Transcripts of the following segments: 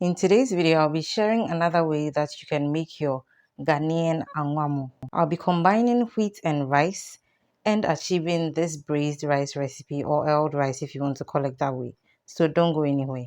In today's video, I'll be sharing another way that you can make your Ghanaian Angwamo. I'll be combining wheat and rice and achieving this braised rice recipe, or oiled rice if you want to call it that way. So don't go anywhere.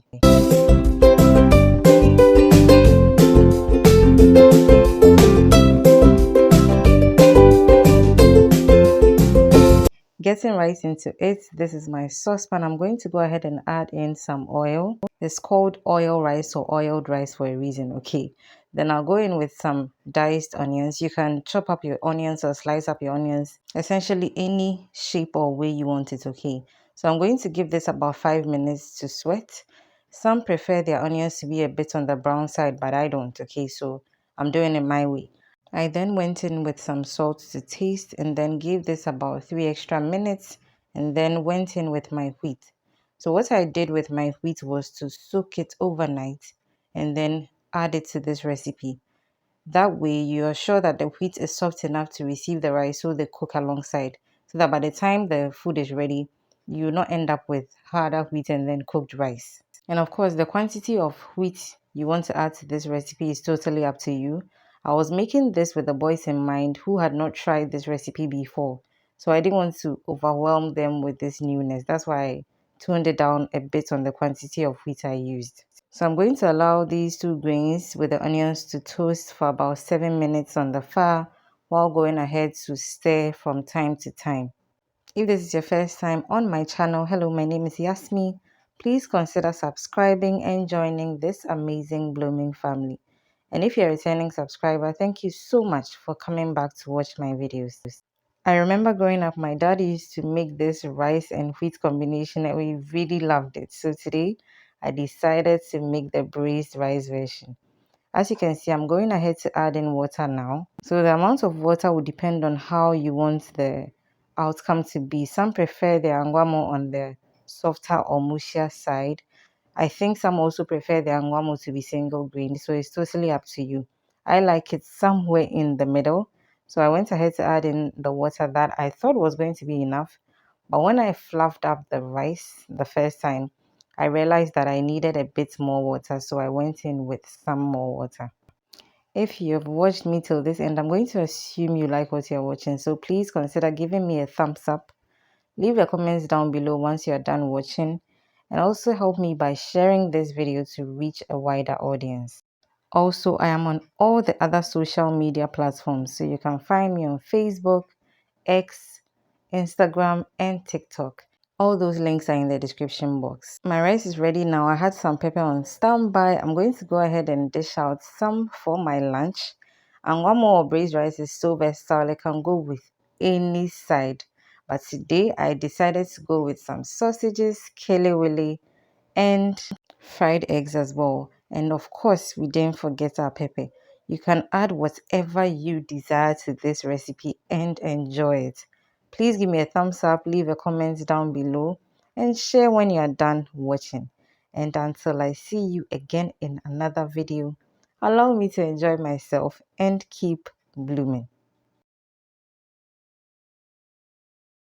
Getting right into it, this is my saucepan. I'm going to go ahead and add in some oil. It's called oil rice or oiled rice for a reason, okay? Then I'll go in with some diced onions. You can chop up your onions or slice up your onions, essentially any shape or way you want it, okay? So I'm going to give this about 5 minutes to sweat. Some prefer their onions to be a bit on the brown side, but I don't, okay? So I'm doing it my way. I then went in with some salt to taste and then gave this about 3 extra minutes and then went in with my wheat. So what I did with my wheat was to soak it overnight and then add it to this recipe. That way you are sure that the wheat is soft enough to receive the rice so they cook alongside. So that by the time the food is ready, you will not end up with harder wheat and then cooked rice. And of course, the quantity of wheat you want to add to this recipe is totally up to you. I was making this with the boys in mind who had not tried this recipe before. So I didn't want to overwhelm them with this newness. That's why I toned it down a bit on the quantity of wheat I used. So I'm going to allow these two grains with the onions to toast for about 7 minutes on the fire while going ahead to stir from time to time. If this is your first time on my channel, hello, my name is Yasmi. Please consider subscribing and joining this amazing blooming family. And if you're a returning subscriber, thank you so much for coming back to watch my videos. I remember growing up, my dad used to make this rice and wheat combination and we really loved it. So today, I decided to make the braised rice version. As you can see, I'm going ahead to add in water now. So the amount of water will depend on how you want the outcome to be. Some prefer the Angwamo on the softer or mushier side. I think some also prefer the Angwamo to be single grain. So it's totally up to you. I like it somewhere in the middle. So I went ahead to add in the water that I thought was going to be enough. But when I fluffed up the rice the first time, I realized that I needed a bit more water, so I went in with some more water. If you've watched me till this end, I'm going to assume you like what you're watching, so please consider giving me a thumbs up. Leave your comments down below once you're done watching, and also help me by sharing this video to reach a wider audience. Also, I am on all the other social media platforms, so you can find me on Facebook, X, Instagram, and TikTok. All those links are in the description box. My rice is ready now. I had some pepper on standby. I'm going to go ahead and dish out some for my lunch. And one more braised rice is so versatile. I can go with any side. But today I decided to go with some sausages, kelewele, and fried eggs as well. And of course, we didn't forget our pepper. You can add whatever you desire to this recipe and enjoy it. Please give me a thumbs up, leave a comment down below, and share when you are done watching. And until I see you again in another video, allow me to enjoy myself and keep blooming.